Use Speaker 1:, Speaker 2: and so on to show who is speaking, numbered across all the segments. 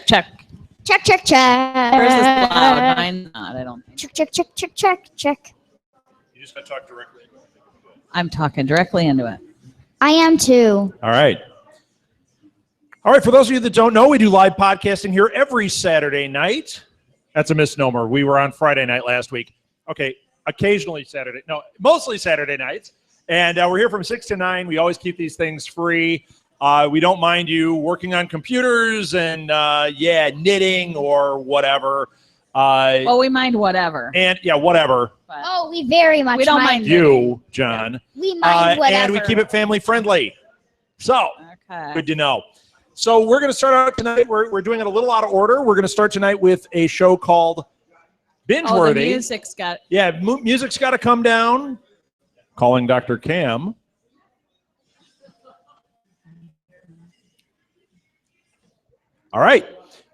Speaker 1: check.
Speaker 2: Check, check, check.
Speaker 1: Yours is loud. Mine's not, I don't think.
Speaker 2: Check, check, check, check, check, check.
Speaker 3: You just got to talk directly.
Speaker 1: I'm talking directly into it.
Speaker 2: I am too.
Speaker 3: All right. All right, for those of you that don't know, we do live podcasting here every Saturday night. That's a misnomer. We were on Friday night last week. Okay, occasionally Saturday. No, mostly Saturday nights. And we're here from 6 to 9. We always keep these things free. We don't mind you working on computers and, knitting or whatever.
Speaker 1: Well, we mind whatever.
Speaker 3: And, whatever.
Speaker 1: But
Speaker 2: Oh, we very much
Speaker 1: we don't mind
Speaker 3: you, John.
Speaker 2: We mind whatever.
Speaker 3: And we keep it family friendly. So,
Speaker 1: okay.
Speaker 3: Good to know. So we're going to start out tonight. We're doing it a little out of order. We're going to start tonight with a show called Binge Worthy.
Speaker 1: The music's got...
Speaker 3: Yeah, music's got to come down. Calling Dr. Cam. All right.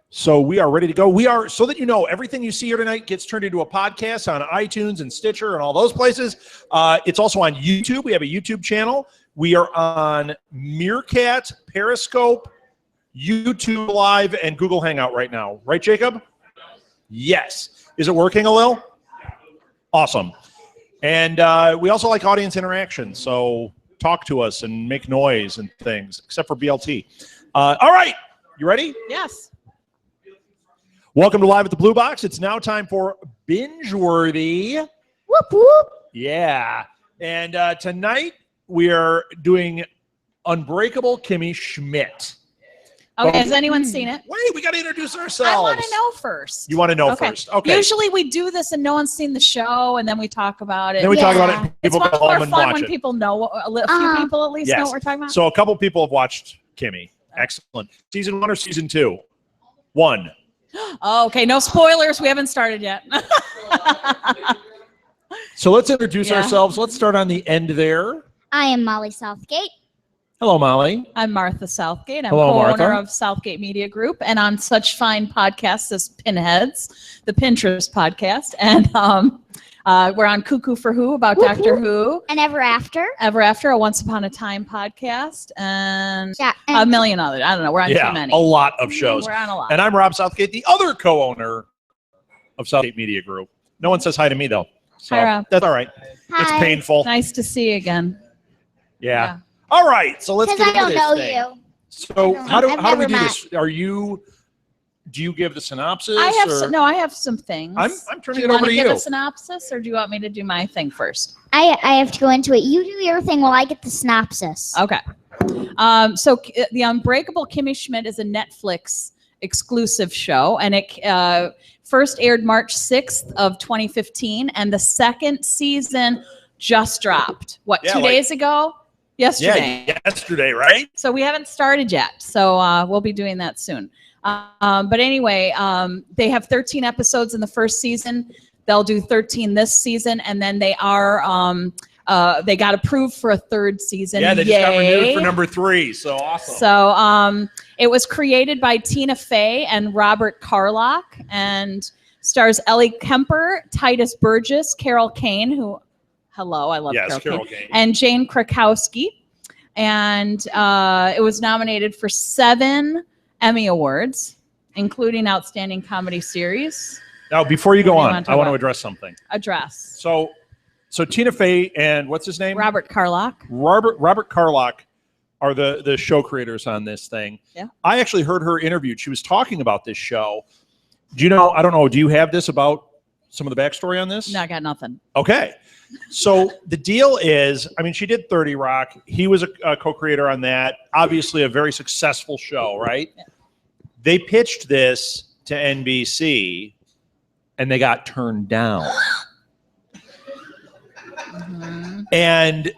Speaker 3: So we are ready to go. We are, so that you know, everything you see here tonight gets turned into a podcast on iTunes and Stitcher and all those places. It's also on YouTube. We have a YouTube channel. We are on Meerkat, Periscope, YouTube Live, and Google Hangout right now. Right, Jacob? Yes. Is it working, Alil? Awesome. And we also like audience interaction, so talk to us and make noise and things, except for BLT. All right. You ready?
Speaker 1: Yes.
Speaker 3: Welcome to Live at the Blue Box. It's now time for Binge Worthy.
Speaker 2: Whoop, whoop.
Speaker 3: Yeah. And tonight we are doing Unbreakable Kimmy Schmidt.
Speaker 1: Okay, has anyone seen it?
Speaker 3: Wait, we got to introduce ourselves.
Speaker 1: I want to know first.
Speaker 3: You want to know first? Okay.
Speaker 1: Usually we do this and no one's seen the show, and then we talk about it.
Speaker 3: Then we talk about it. And people
Speaker 1: it's
Speaker 3: go
Speaker 1: more
Speaker 3: home and
Speaker 1: fun
Speaker 3: watch
Speaker 1: when
Speaker 3: it.
Speaker 1: people know, a few people at least know what we're talking about.
Speaker 3: So a couple people have watched Kimmy. Excellent. Season 1 or season 2? 1.
Speaker 1: Oh, okay, no spoilers. We haven't started yet.
Speaker 3: So let's introduce ourselves. Let's start on the end there.
Speaker 2: I am Molly Southgate.
Speaker 3: Hello, Molly.
Speaker 1: I'm Martha Southgate. I'm
Speaker 3: Hello,
Speaker 1: co-owner
Speaker 3: Martha.
Speaker 1: of Southgate Media Group, and on such fine podcasts as Pinheads, the Pinterest podcast, and we're on Cuckoo for Who about
Speaker 2: Whoop,
Speaker 1: Doctor
Speaker 2: whoop.
Speaker 1: Who.
Speaker 2: And Ever After.
Speaker 1: Ever After, a Once Upon a Time podcast, and
Speaker 2: Yeah,
Speaker 1: a million others. I don't know. We're on too many.
Speaker 3: A lot of shows.
Speaker 1: We're on a lot.
Speaker 3: And I'm Rob Southgate, the other co-owner of Southgate Media Group. No one says hi to me, though. So
Speaker 1: Hi, Rob.
Speaker 3: that's all right.
Speaker 2: Hi.
Speaker 3: It's painful.
Speaker 1: Nice to see you again.
Speaker 3: Yeah. All right. So let's
Speaker 2: Because
Speaker 3: get
Speaker 2: I
Speaker 3: into
Speaker 2: don't
Speaker 3: this
Speaker 2: know
Speaker 3: thing.
Speaker 2: you.
Speaker 3: So how do
Speaker 2: I've
Speaker 3: we
Speaker 2: never
Speaker 3: do
Speaker 2: met.
Speaker 3: this? Do you give the synopsis?
Speaker 1: I have
Speaker 3: or?
Speaker 1: I have some things.
Speaker 3: I'm
Speaker 1: Do
Speaker 3: turning
Speaker 1: you
Speaker 3: it over
Speaker 1: want
Speaker 3: to
Speaker 1: to give
Speaker 3: you.
Speaker 1: a synopsis, or do you want me to do my thing first?
Speaker 2: I have to go into it. You do your thing while I get the synopsis.
Speaker 1: Okay. So the Unbreakable Kimmy Schmidt is a Netflix exclusive show, and it first aired March 6th of 2015, and the second season just dropped. What, 2 days ago? Yesterday.
Speaker 3: Yeah, yesterday, right?
Speaker 1: So we haven't started yet. So we'll be doing that soon. But anyway, they have 13 episodes in the first season. They'll do 13 this season, and then they got approved for a third season.
Speaker 3: Yeah, they just got renewed for number 3. So awesome.
Speaker 1: So it was created by Tina Fey and Robert Carlock, and stars Ellie Kemper, Titus Burgess, Carol Kane, who, hello, I love Carol Kane, and Jane Krakowski. And it was nominated for 7 Emmy Awards, including Outstanding Comedy Series.
Speaker 3: Now, before you go on, I want to
Speaker 1: about?
Speaker 3: address something.
Speaker 1: Address.
Speaker 3: So Tina Fey and what's his name?
Speaker 1: Robert Carlock.
Speaker 3: Robert Carlock are the show creators on this thing.
Speaker 1: Yeah.
Speaker 3: I actually heard her interviewed. She was talking about this show. Do you know, I don't know, do you have this about some of the backstory on this?
Speaker 1: No, I got nothing.
Speaker 3: Okay. So the deal is, I mean, she did 30 Rock. He was a co-creator on that. Obviously a very successful show, right?
Speaker 1: Yeah.
Speaker 3: They pitched this to NBC and they got turned down. And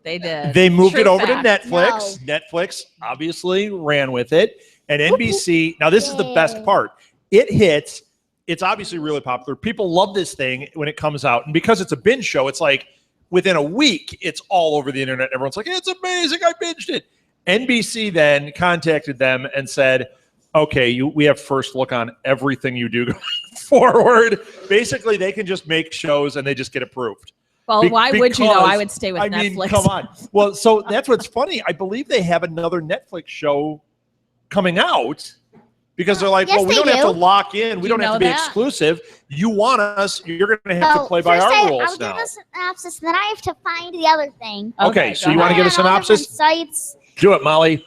Speaker 1: They did.
Speaker 3: they moved it over
Speaker 1: fact.
Speaker 3: to Netflix.
Speaker 2: No.
Speaker 3: Netflix obviously ran with it. And NBC, now this is the best part. It hits. It's obviously really popular. People love this thing when it comes out. And because it's a binge show, it's like within a week, it's all over the internet. Everyone's like, it's amazing. I binged it. NBC then contacted them and said, okay, we have first look on everything you do going forward. Basically, they can just make shows and they just get approved.
Speaker 1: Well, why would you know? I would stay with Netflix.
Speaker 3: I mean, come on. Well, so that's what's funny. I believe they have another Netflix show coming out Because they're like,
Speaker 2: Yes,
Speaker 3: well, we
Speaker 2: they
Speaker 3: don't have to
Speaker 2: do.
Speaker 3: lock in. We
Speaker 1: Do you
Speaker 3: don't have to
Speaker 1: know
Speaker 3: be
Speaker 1: that?
Speaker 3: exclusive. You want us, you're going to have to play by
Speaker 2: first
Speaker 3: our
Speaker 2: I'll
Speaker 3: rules
Speaker 2: give
Speaker 3: now.
Speaker 2: a synopsis, then I have to find the other thing.
Speaker 3: Okay, so
Speaker 1: go
Speaker 3: you want to
Speaker 1: ahead.
Speaker 3: give a
Speaker 2: On all different
Speaker 3: synopsis?
Speaker 2: sites.
Speaker 3: Do it, Molly.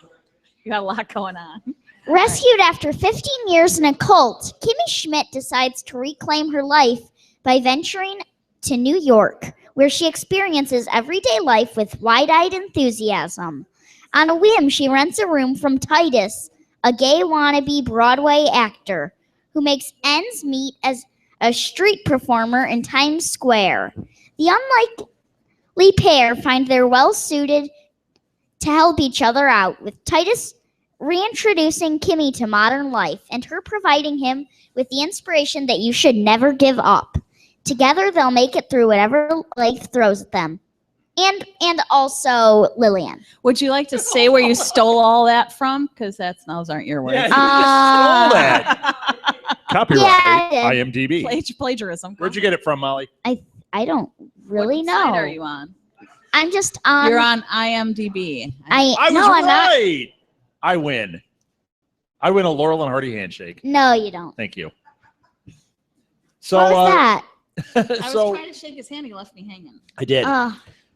Speaker 1: You got a lot going on.
Speaker 2: Rescued after 15 years in a cult, Kimmy Schmidt decides to reclaim her life by venturing to New York, where she experiences everyday life with wide-eyed enthusiasm. On a whim, she rents a room from Titus, a gay wannabe Broadway actor who makes ends meet as a street performer in Times Square. The unlikely pair find they're well-suited to help each other out, with Titus reintroducing Kimmy to modern life and her providing him with the inspiration that you should never give up. Together, they'll make it through whatever life throws at them. And also Lillian.
Speaker 1: Would you like to say where you stole all that from? Because those aren't your words.
Speaker 3: Yeah, you just stole that. Copyright,
Speaker 2: Yeah,
Speaker 3: IMDb.
Speaker 1: Plagiarism.
Speaker 3: Where'd you get it from, Molly?
Speaker 2: I don't really
Speaker 1: What
Speaker 2: know.
Speaker 1: site are you on?
Speaker 2: I'm just on.
Speaker 1: You're on IMDb.
Speaker 3: I was
Speaker 2: no, I'm not.
Speaker 3: right. I win. I win a Laurel and Hardy handshake.
Speaker 2: No, you don't.
Speaker 3: Thank you. So,
Speaker 2: What was that?
Speaker 1: I was
Speaker 3: so
Speaker 1: trying to shake his hand. He left me hanging.
Speaker 3: I did.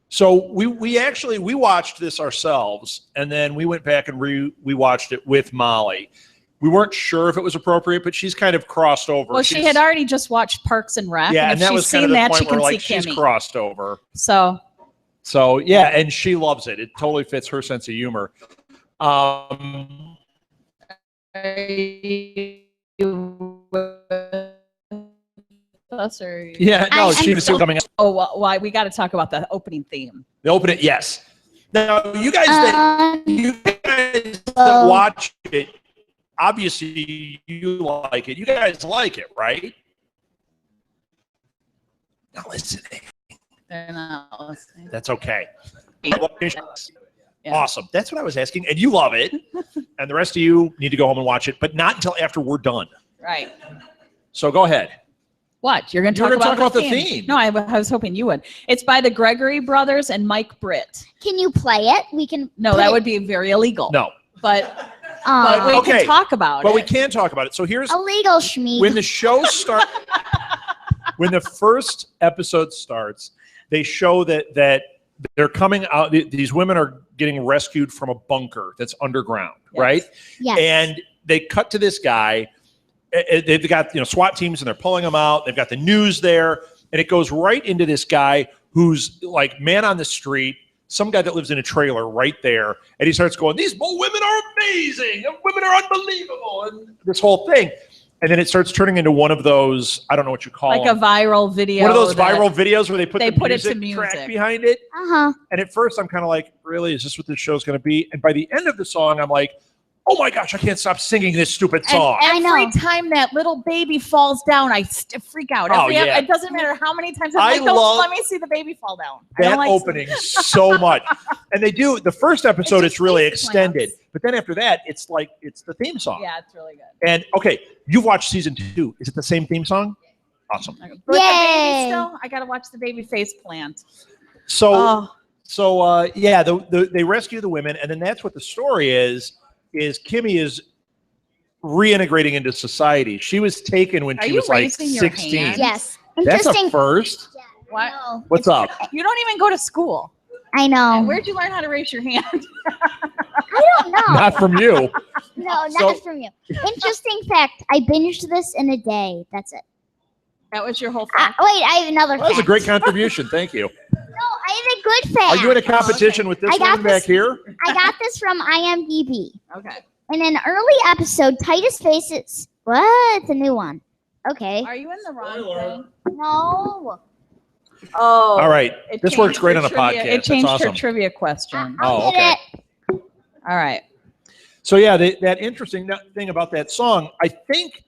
Speaker 3: So we actually watched this ourselves, and then we went back and we watched it with Molly. We weren't sure if it was appropriate, but she's kind of crossed over.
Speaker 1: Well, she had already just watched Parks and Rec.
Speaker 3: Yeah,
Speaker 1: and
Speaker 3: and
Speaker 1: if
Speaker 3: that
Speaker 1: she's
Speaker 3: was kind
Speaker 1: seen
Speaker 3: of the
Speaker 1: that,
Speaker 3: point
Speaker 1: she
Speaker 3: where
Speaker 1: can
Speaker 3: like
Speaker 1: see
Speaker 3: she's
Speaker 1: Kimmy.
Speaker 3: crossed over.
Speaker 1: So
Speaker 3: yeah, and she loves it. It totally fits her sense of humor. Yeah, no, she was still coming up.
Speaker 1: Oh, well, why we got to talk about the opening theme.
Speaker 3: The opening, yes. Now, you guys that watch it, obviously you like it. You guys like it, right? Not listening.
Speaker 1: They're not listening.
Speaker 3: That's okay.
Speaker 1: Yeah.
Speaker 3: Awesome. That's what I was asking. And you love it. And the rest of you need to go home and watch it, but not until after we're done.
Speaker 1: Right.
Speaker 3: So go ahead.
Speaker 1: What? You're going to talk about the theme? No, I was hoping you would. It's by the Gregory Brothers and Mike Britt.
Speaker 2: Can you play it? We can.
Speaker 1: No, that would be very illegal.
Speaker 3: No.
Speaker 1: But we can talk about it.
Speaker 3: But we can talk about it. So here's
Speaker 2: illegal, Schmeed.
Speaker 3: When the show starts, when the first episode starts, they show that they're coming out. These women are getting rescued from a bunker that's underground, right?
Speaker 2: Yes.
Speaker 3: And they cut to this guy. They've got SWAT teams and they're pulling them out. They've got the news there, and it goes right into this guy who's like man on the street, some guy that lives in a trailer right there, and he starts going, "These women are amazing, and women are unbelievable," and this whole thing. And then it starts turning into one of those, I don't know what you call
Speaker 1: like
Speaker 3: them.
Speaker 1: a viral video.
Speaker 3: One of those viral videos where they put
Speaker 1: it to
Speaker 3: music
Speaker 1: music
Speaker 3: track behind it.
Speaker 2: Uh-huh.
Speaker 3: And at first I'm kind of like, really, is this what this show's going to be? And by the end of the song, I'm like, oh my gosh, I can't stop singing this stupid song.
Speaker 1: And every time that little baby falls down, I freak out. It doesn't matter how many times I'm like, let me see the baby fall down.
Speaker 3: That opening so much. And they do, the first episode, it's really extended. But then after that, it's like, it's the theme song.
Speaker 1: Yeah, it's really good.
Speaker 3: And okay, you've watched season 2. Is it the same theme song? Awesome.
Speaker 1: But the baby still, I got to watch the baby face plant.
Speaker 3: So they rescue the women. And then that's what the story is Kimmy is reintegrating into society. She was taken when she was like 16.
Speaker 2: Yes.
Speaker 3: That's a first.
Speaker 2: Yeah,
Speaker 1: what?
Speaker 2: no.
Speaker 3: What's up?
Speaker 1: You don't even go to school.
Speaker 2: I know.
Speaker 1: Where'd you learn how to raise your hand?
Speaker 2: I don't know.
Speaker 3: Not from you.
Speaker 2: No, not from you. Interesting fact. I binged this in a day. That's it.
Speaker 1: That was your whole fact?
Speaker 2: Wait, I have another fact.
Speaker 3: That was a great contribution. Thank you.
Speaker 2: No, I have a good fact.
Speaker 3: Are you in a competition with this one back here?
Speaker 2: I got this from IMDb.
Speaker 1: Okay.
Speaker 2: In an early episode, Titus faces... What? It's a new one. Okay.
Speaker 1: Are you in the wrong thing?
Speaker 2: No.
Speaker 1: Oh.
Speaker 3: All right. This works great on a podcast.
Speaker 1: It changed
Speaker 3: That's awesome.
Speaker 1: her trivia question.
Speaker 2: I'll get it.
Speaker 1: All right.
Speaker 3: So yeah, that interesting thing about that song, I think,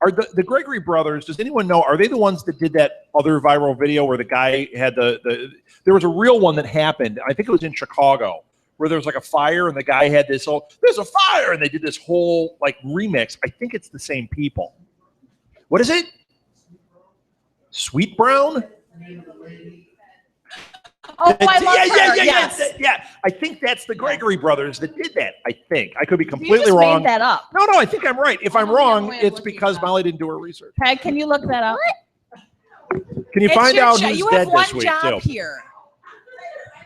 Speaker 3: are the Gregory Brothers, does anyone know, are they the ones that did that other viral video where the guy had there was a real one that happened, I think it was in Chicago, where there was like a fire and the guy had this whole, there's a fire, and they did this whole like remix. I think it's the same people. What is it? Sweet Brown?
Speaker 1: Oh, I love her.
Speaker 3: Yes. Yeah. I think that's the Gregory brothers that did that. I think. I could be
Speaker 1: You
Speaker 3: completely
Speaker 1: just
Speaker 3: wrong.
Speaker 1: made that up.
Speaker 3: No, I think I'm right. If I'm
Speaker 1: Oh,
Speaker 3: wrong,
Speaker 1: yeah,
Speaker 3: it's
Speaker 1: looking
Speaker 3: because
Speaker 1: it up.
Speaker 3: Molly didn't do her research.
Speaker 1: Peg, can you look that up?
Speaker 3: Can you find out who's
Speaker 1: you
Speaker 3: dead
Speaker 1: have one
Speaker 3: this week,
Speaker 1: job
Speaker 3: too?
Speaker 1: here.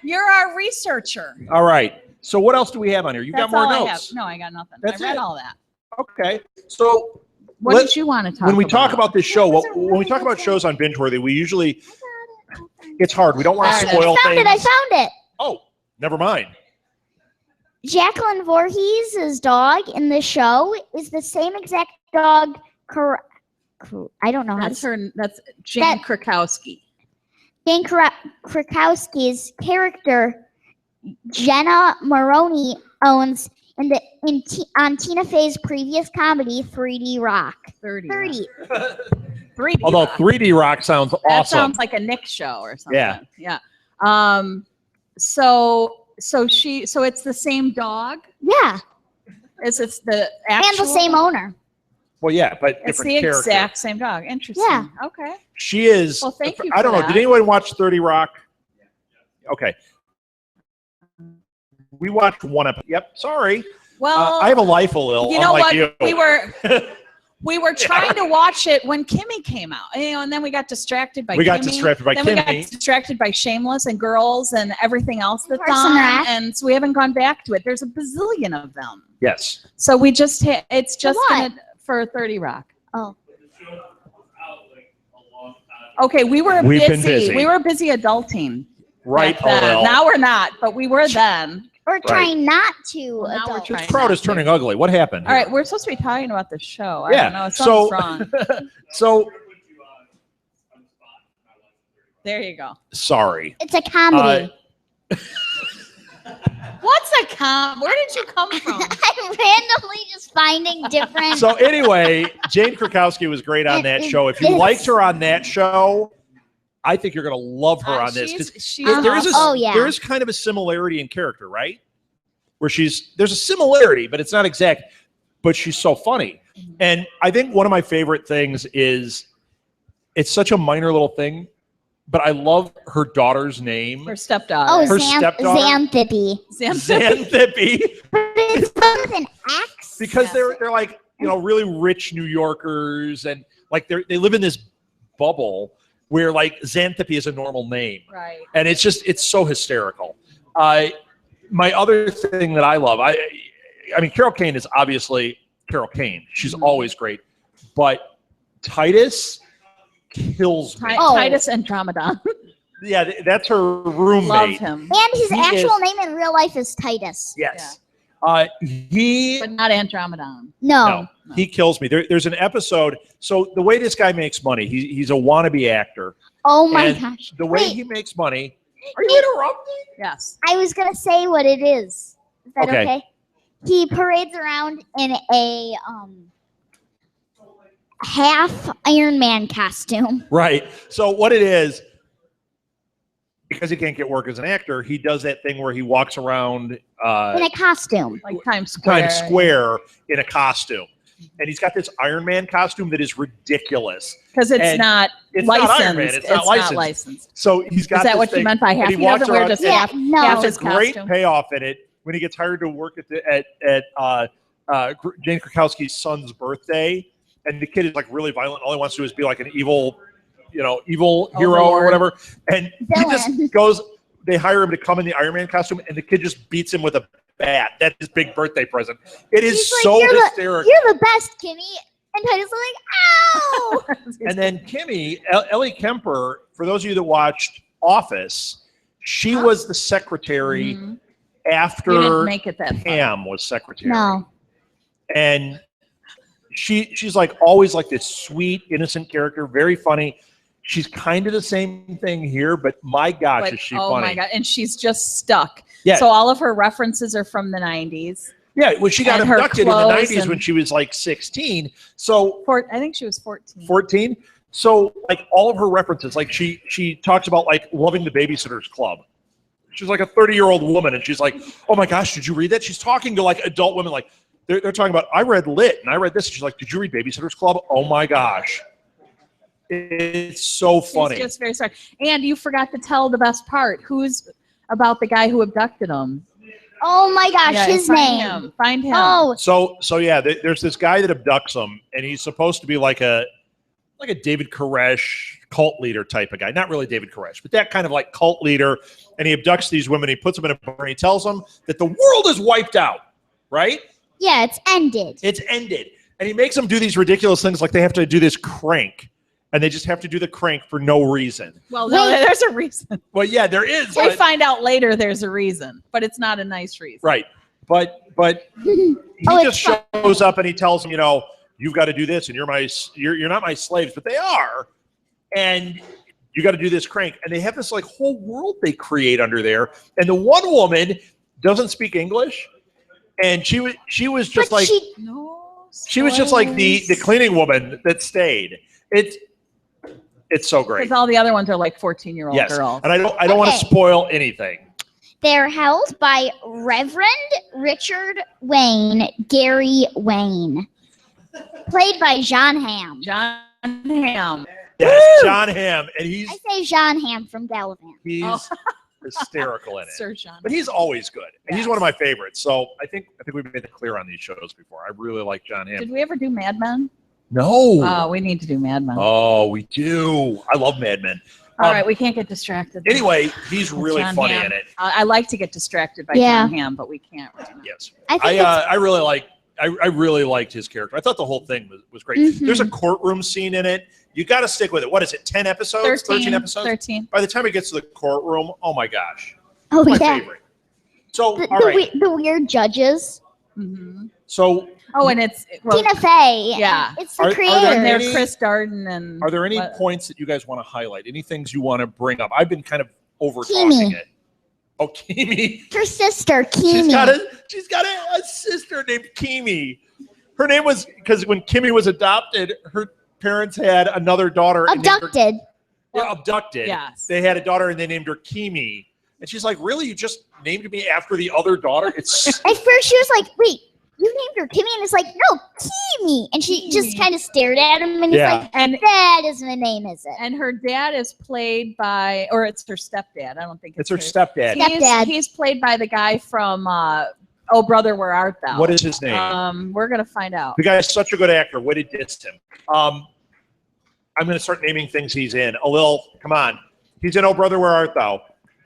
Speaker 1: You're our researcher.
Speaker 3: All right. So what else do we have on here? You
Speaker 1: That's
Speaker 3: got more
Speaker 1: all
Speaker 3: notes.
Speaker 1: I have. No, I got nothing.
Speaker 3: That's
Speaker 1: I read
Speaker 3: it.
Speaker 1: all that.
Speaker 3: Okay. So
Speaker 1: What did you want to talk about?
Speaker 3: when we talk about this show, when we talk about shows on Binge-worthy, we usually, it's hard. We don't want to spoil things.
Speaker 2: I found it.
Speaker 3: Oh, never mind.
Speaker 2: Jacqueline Voorhees' dog in the show is the same exact dog. I don't know how
Speaker 1: That's
Speaker 2: to
Speaker 1: her. That's Jane Krakowski.
Speaker 2: Jane Krakowski's character, Jenna Maroney, owns on Tina Fey's previous comedy, 3D Rock.
Speaker 1: 30.
Speaker 2: 3D.
Speaker 3: Although 3D Rock sounds awesome.
Speaker 1: That sounds like a Nick show or something.
Speaker 3: Yeah.
Speaker 1: So it's the same dog.
Speaker 2: Yeah.
Speaker 1: It's the actual
Speaker 2: And the same owner.
Speaker 3: Well, yeah, but
Speaker 1: It's
Speaker 3: different
Speaker 1: the
Speaker 3: character.
Speaker 1: exact same dog. Interesting.
Speaker 2: Yeah.
Speaker 1: Okay.
Speaker 3: She is.
Speaker 1: Well, thank you
Speaker 3: I don't
Speaker 1: for
Speaker 3: know.
Speaker 1: that.
Speaker 3: Did anyone watch 30 Rock? Okay. We watched one episode. Yep. Sorry.
Speaker 1: Well,
Speaker 3: I have a life a little.
Speaker 1: you know what?
Speaker 3: You.
Speaker 1: We were trying to watch it when Kimmy came out, and then we got distracted by.
Speaker 3: We got
Speaker 1: Kimmy.
Speaker 3: distracted by
Speaker 1: then
Speaker 3: Kimmy.
Speaker 1: we got distracted by Shameless and Girls and everything else that's
Speaker 2: Parks and
Speaker 1: on,
Speaker 2: Rec.
Speaker 1: and so we haven't gone back to it. There's a bazillion of them.
Speaker 3: Yes.
Speaker 1: So we just it's just
Speaker 2: what?
Speaker 1: for 30 Rock.
Speaker 2: Oh.
Speaker 1: Okay,
Speaker 3: We've been busy.
Speaker 1: We were busy adulting.
Speaker 3: Right.
Speaker 1: back then. Now we're not, but we were then.
Speaker 2: We're trying not to.
Speaker 1: Well, now we're
Speaker 2: adult.
Speaker 1: trying
Speaker 3: This crowd is turning ugly. What happened?
Speaker 1: All right, we're supposed to be talking about the show. I
Speaker 3: Yeah,
Speaker 1: don't know. Something's wrong.
Speaker 3: So
Speaker 1: There you go.
Speaker 3: sorry.
Speaker 2: It's a comedy.
Speaker 1: What's a Where did you come from?
Speaker 2: I'm randomly just finding different.
Speaker 3: So anyway, Jane Krakowski was great on that show. If you liked her on that show, I think you're going to love her on this.
Speaker 1: She's
Speaker 3: There is
Speaker 2: Oh, yeah.
Speaker 3: there is kind of a similarity in character, right? Where there's a similarity, but it's not exact. But she's so funny, and I think one of my favorite things is it's such a minor little thing, but I love her daughter's name.
Speaker 1: her stepdaughter.
Speaker 2: Oh,
Speaker 3: her stepdaughter?
Speaker 2: Xanthippe.
Speaker 3: Xanthippe.
Speaker 2: But it's both an X.
Speaker 3: Because they're like, really rich New Yorkers, and like they live in this bubble where like Xanthippe is a normal name.
Speaker 1: Right.
Speaker 3: And it's so hysterical. My other thing that I love, I mean, Carol Kane is obviously Carol Kane. She's always great. But Titus kills me.
Speaker 1: Titus Andromedon.
Speaker 3: Yeah, that's her roommate.
Speaker 1: Love him.
Speaker 2: And his
Speaker 3: He
Speaker 2: actual
Speaker 3: is-
Speaker 2: name in real life is Titus.
Speaker 3: Yes.
Speaker 1: But
Speaker 3: He
Speaker 1: not Andromedon.
Speaker 2: No.
Speaker 3: he kills me. There's an episode. So the way this guy makes money, he's a wannabe actor.
Speaker 2: Oh my
Speaker 3: And
Speaker 2: gosh.
Speaker 3: The way
Speaker 2: Wait.
Speaker 3: he makes money. Are you interrupting?
Speaker 1: Yes.
Speaker 2: I was going to say what it is. Is that
Speaker 3: Okay.
Speaker 2: okay? He parades around in a half Iron Man costume.
Speaker 3: Right. So what it is, because he can't get work as an actor, he does that thing where he walks around
Speaker 2: In a costume.
Speaker 1: Like Times Square.
Speaker 3: Times Square in a costume. And he's got this Iron Man costume that is ridiculous.
Speaker 1: Because it's
Speaker 3: And
Speaker 1: not
Speaker 3: it's not
Speaker 1: licensed.
Speaker 3: Iron Man. It's not licensed. So he's got
Speaker 1: Is that
Speaker 3: this
Speaker 1: what you
Speaker 3: thing,
Speaker 1: meant by
Speaker 3: and
Speaker 1: half?
Speaker 3: he
Speaker 1: He
Speaker 3: walks
Speaker 1: doesn't wear
Speaker 3: around-
Speaker 1: just
Speaker 2: Yeah,
Speaker 1: half,
Speaker 2: no.
Speaker 1: half
Speaker 3: There's
Speaker 1: his
Speaker 3: a great
Speaker 1: costume.
Speaker 3: payoff in it when he gets hired to work at Jane Krakowski's son's birthday, and the kid is like really violent. All he wants to do is be like an evil hero or
Speaker 1: Overlord.
Speaker 3: whatever. And he just
Speaker 2: Villain.
Speaker 3: goes. They hire him to come in the Iron Man costume, and the kid just beats him with a bat. That's his big birthday present. It is
Speaker 2: He's like,
Speaker 3: so
Speaker 2: "You're
Speaker 3: hysterical.
Speaker 2: You're the best, Kimmy. And Titus is like, ow!
Speaker 3: And then Kimmy, Ellie Kemper, for those of you that watched Office, she was the secretary
Speaker 1: Mhm.
Speaker 3: after
Speaker 1: You didn't make it that far.
Speaker 3: Pam was secretary.
Speaker 2: No.
Speaker 3: And she's like always like this sweet, innocent character, very funny. She's kind of the same thing here, but my gosh, is she
Speaker 1: oh
Speaker 3: funny.
Speaker 1: my God. And she's just stuck.
Speaker 3: Yeah.
Speaker 1: So all of her references are from the 90s.
Speaker 3: Yeah, well, she got
Speaker 1: And her
Speaker 3: abducted in the
Speaker 1: clothes
Speaker 3: 90s when
Speaker 1: and-
Speaker 3: she was like 16. So
Speaker 1: I think she was 14.
Speaker 3: 14. So like all of her references, like she talks about like loving the Babysitters Club. She's like a 30-year-old woman, and she's like, "Oh my gosh, did you read that?" She's talking to like adult women, like they're talking about, "I read Lit and I read this." And she's like, "Did you read Babysitters Club?" Oh my gosh. It's so funny.
Speaker 1: It's just very sorry. And you forgot to tell the best part. Who's about the guy who abducted him?
Speaker 2: Oh my gosh, his name.
Speaker 1: Find him.
Speaker 2: Oh.
Speaker 3: So yeah, there's this guy that abducts him, and he's supposed to be like a David Koresh cult leader type of guy. Not really David Koresh, but that kind of like cult leader. And he abducts these women. He puts them in a bar, and he tells them that the world is wiped out, right?
Speaker 2: Yeah, it's ended.
Speaker 3: It's ended. And he makes them do these ridiculous things like they have to do this crank. And they just have to do the crank for no reason.
Speaker 1: Well, no, there's a reason.
Speaker 3: Well, yeah, there is.
Speaker 1: We find out later there's a reason, but it's not a nice reason.
Speaker 3: Right. But he just shows up and he tells them, you've got to do this, and you're not my slaves, but they are. And you got to do this crank. And they have this like whole world they create under there. And the one woman doesn't speak English. And she was just like she was just like the cleaning woman that stayed. It's so great.
Speaker 1: Because all the other ones are like 14-year-old girls.
Speaker 3: And I don't want to spoil anything.
Speaker 2: They're held by Reverend Richard Wayne, Gary Wayne, played by John Hamm.
Speaker 1: John Hamm.
Speaker 3: Yes, John Hamm, and
Speaker 2: I say John Hamm from Gallivant.
Speaker 3: He's hysterical in it.
Speaker 1: Sir John.
Speaker 3: But he's always good. And he's one of my favorites. So I think we've made it clear on these shows before. I really like John Hamm.
Speaker 1: Did we ever do Mad Men?
Speaker 3: No.
Speaker 1: Oh, we need to do Mad Men.
Speaker 3: Oh, we do. I love Mad Men.
Speaker 1: All right, we can't get distracted.
Speaker 3: Anyway, he's really funny
Speaker 1: Hamm.
Speaker 3: in it.
Speaker 1: I like to get distracted by John Hamm, but we can't right now.
Speaker 3: Yes.
Speaker 2: I
Speaker 3: really liked his character. I thought the whole thing was great.
Speaker 2: Mm-hmm.
Speaker 3: There's a courtroom scene in it. You got to stick with it. What is it? 10 episodes? 13 episodes?
Speaker 1: 13.
Speaker 3: By the time it gets to the courtroom, oh my gosh.
Speaker 2: Oh,
Speaker 3: my
Speaker 2: yeah.
Speaker 3: favorite. So,
Speaker 2: The,
Speaker 3: all right.
Speaker 2: the weird judges.
Speaker 1: Mm-hmm.
Speaker 3: So,
Speaker 1: and it's
Speaker 2: Tina Fey.
Speaker 1: Yeah.
Speaker 2: It's the
Speaker 3: Are
Speaker 2: creator.
Speaker 1: and they're Chris Darden and.
Speaker 3: Are there any points that you guys want to highlight? Any things you want to bring up? I've been kind of over talking it. Oh, Kimmy.
Speaker 2: Her sister, Kimmy.
Speaker 3: She's got a sister named Kimmy. Her name was because when Kimmy was adopted, her parents had another daughter.
Speaker 2: Abducted.
Speaker 3: Abducted.
Speaker 1: Yes.
Speaker 3: They had a daughter and they named her Kimmy. And she's like, "Really? You just named me after the other daughter?"
Speaker 2: At first, she was like, "Wait, you named her Kimmy?" And it's like, "No, Kimmy." And she just kind of stared at him, and he's like,
Speaker 1: and
Speaker 2: that isn't the name, is it?
Speaker 1: And her dad is played by, or it's her stepdad. I don't think
Speaker 3: it's her stepdad.
Speaker 1: He's played by the guy from Oh Brother, Where Art Thou?
Speaker 3: What is his name?
Speaker 1: We're gonna find out.
Speaker 3: The guy is such a good actor. Way to diss him. I'm gonna start naming things he's in. Come on. He's in Oh Brother, Where Art Thou?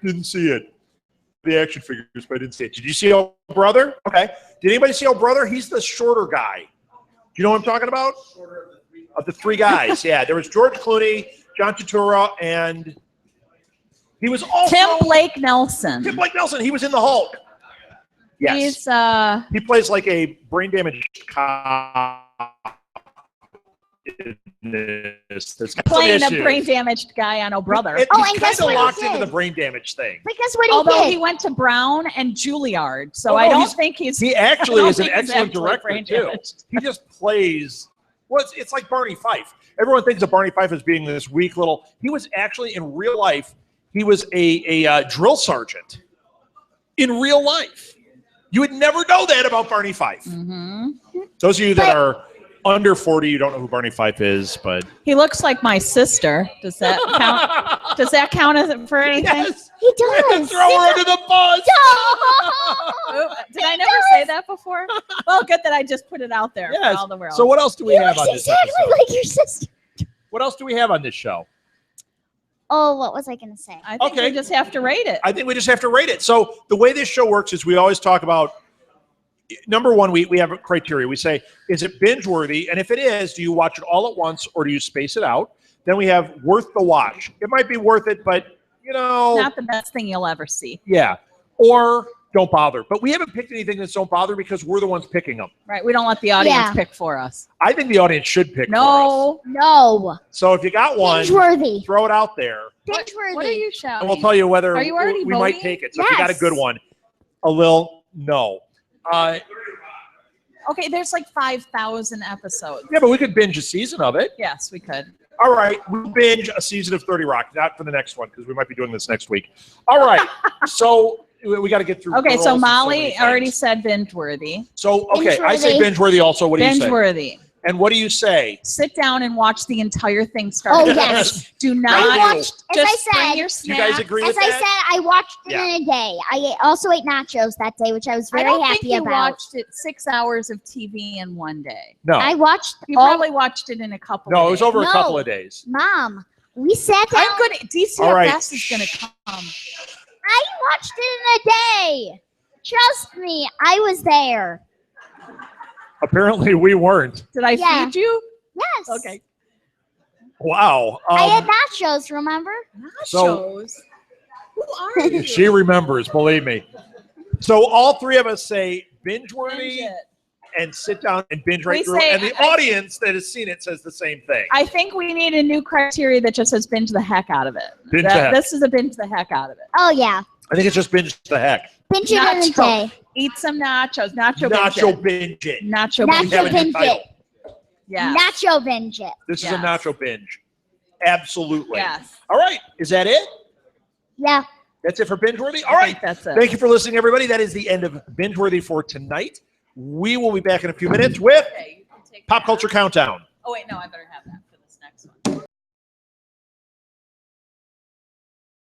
Speaker 3: Didn't see it. The action figures, but I didn't see it. Did you see Oh Brother? Okay. Did anybody see Oh Brother? He's the shorter guy. Do you know what I'm talking about? Of the three guys. Yeah. There was George Clooney, John Turturro, and he was also
Speaker 1: Tim Blake Nelson.
Speaker 3: Tim Blake Nelson. He was in the Hulk. Yes. He plays like a brain damaged cop.
Speaker 1: Playing a brain damaged guy on Oh Brother.
Speaker 3: And guess what? He's locked into the brain damage thing.
Speaker 2: But guess what he
Speaker 1: Although
Speaker 2: did?
Speaker 1: he went to Brown and Juilliard, so I don't think he's.
Speaker 3: He actually is an excellent director too. He just plays. Well, it's like Barney Fife. Everyone thinks of Barney Fife as being this weak little. He was actually in real life. He was a drill sergeant in real life. You would never know that about Barney Fife.
Speaker 1: Mm-hmm.
Speaker 3: Those of you that are under 40, you don't know who Barney Fife is, but
Speaker 1: he looks like my sister. Does that count? Does that count as for anything?
Speaker 3: Yes.
Speaker 2: He does.
Speaker 3: Throw her under the bus.
Speaker 1: Did I never say that before? Well, good that I just put it out there for all the world.
Speaker 3: So what else do we have on this
Speaker 2: exactly
Speaker 3: episode?
Speaker 2: like your sister.
Speaker 3: What else do we have on this show?
Speaker 2: Oh, what was I going to say?
Speaker 1: I think we just have to rate it.
Speaker 3: I think we just have to rate it. So the way this show works is we always talk about, number one, we have a criteria. We say, is it binge worthy? And if it is, do you watch it all at once or do you space it out? Then we have worth the watch. It might be worth it, but
Speaker 1: not the best thing you'll ever see.
Speaker 3: Yeah. Or don't bother. But we haven't picked anything that's don't bother because we're the ones picking them.
Speaker 1: Right. We don't let the audience pick for us.
Speaker 3: I think the audience should pick for us.
Speaker 2: No.
Speaker 3: So if you got one,
Speaker 2: binge-worthy.
Speaker 3: Throw it out there.
Speaker 2: Binge-worthy.
Speaker 1: What are you shouting?
Speaker 3: And we'll tell you whether
Speaker 1: are you already
Speaker 3: we
Speaker 1: voting?
Speaker 3: might take it. So if you got a good one, no.
Speaker 1: Okay, there's like 5,000 episodes.
Speaker 3: Yeah, but we could binge a season of it.
Speaker 1: Yes, we could.
Speaker 3: All right, we'll binge a season of 30 Rock, not for the next one, because we might be doing this next week. All right, so we got to get through.
Speaker 1: Okay, so Molly already said binge-worthy.
Speaker 3: So, okay, I say binge-worthy also. What do you say?
Speaker 1: Binge-worthy.
Speaker 3: And what do you say?
Speaker 1: Sit down and watch the entire thing start.
Speaker 2: Oh, yes.
Speaker 1: Do not.
Speaker 2: I watched, as I
Speaker 1: just bring
Speaker 2: said,
Speaker 1: your
Speaker 3: Do you guys
Speaker 1: snacks.
Speaker 3: agree
Speaker 2: as
Speaker 3: with
Speaker 2: I
Speaker 3: that?
Speaker 2: said, I watched it in a day. I also ate nachos that day, which I was
Speaker 1: I
Speaker 2: very
Speaker 1: don't
Speaker 2: happy
Speaker 1: think you
Speaker 2: about.
Speaker 1: watched it 6 hours of TV in one day.
Speaker 3: No.
Speaker 2: I watched
Speaker 1: You
Speaker 2: all.
Speaker 1: probably watched it in a couple.
Speaker 3: No,
Speaker 1: of
Speaker 3: it was
Speaker 1: days.
Speaker 3: over a
Speaker 2: No.
Speaker 3: couple of days.
Speaker 2: Mom, we sat down.
Speaker 1: I'm gonna. DCFS
Speaker 3: All right.
Speaker 1: is gonna come.
Speaker 2: I watched it in a day. Trust me, I was there.
Speaker 3: Apparently, we weren't.
Speaker 1: Did I
Speaker 2: Yeah.
Speaker 1: feed you?
Speaker 2: Yes.
Speaker 1: Okay.
Speaker 3: Wow.
Speaker 2: I had nachos, remember?
Speaker 1: Nachos. Who are you?
Speaker 3: She remembers, believe me. So all three of us say binge-worthy
Speaker 1: Binge it.
Speaker 3: and sit down and binge right
Speaker 1: We
Speaker 3: through.
Speaker 1: say-
Speaker 3: And the audience that has seen it says the same thing.
Speaker 1: I think we need a new criteria that just says binge the heck out of it.
Speaker 3: Binge the heck.
Speaker 1: This is a binge the heck out of it.
Speaker 2: Oh, yeah.
Speaker 3: I think it's just binge the heck.
Speaker 2: Binge it in a
Speaker 1: Nacho.
Speaker 2: day.
Speaker 1: Eat some nachos. Nacho
Speaker 3: Nacho
Speaker 1: binge
Speaker 3: binge it.
Speaker 1: it. Nacho
Speaker 3: We
Speaker 1: binge
Speaker 3: have a
Speaker 2: Nacho
Speaker 3: new
Speaker 2: binge
Speaker 3: title.
Speaker 2: it.
Speaker 1: Yeah.
Speaker 2: Nacho binge it.
Speaker 3: This is a
Speaker 1: Yes.
Speaker 3: nacho binge. Absolutely.
Speaker 1: Yes.
Speaker 3: All right. Is that it?
Speaker 2: Yeah.
Speaker 3: That's it for binge-worthy? All
Speaker 1: I
Speaker 3: right.
Speaker 1: think that's it.
Speaker 3: Thank you for listening, everybody. That is the end of binge-worthy for tonight. We will be back in a few minutes with
Speaker 1: Okay, you can take
Speaker 3: Pop
Speaker 1: that.
Speaker 3: Culture Countdown.
Speaker 1: Oh wait, no, I better have that.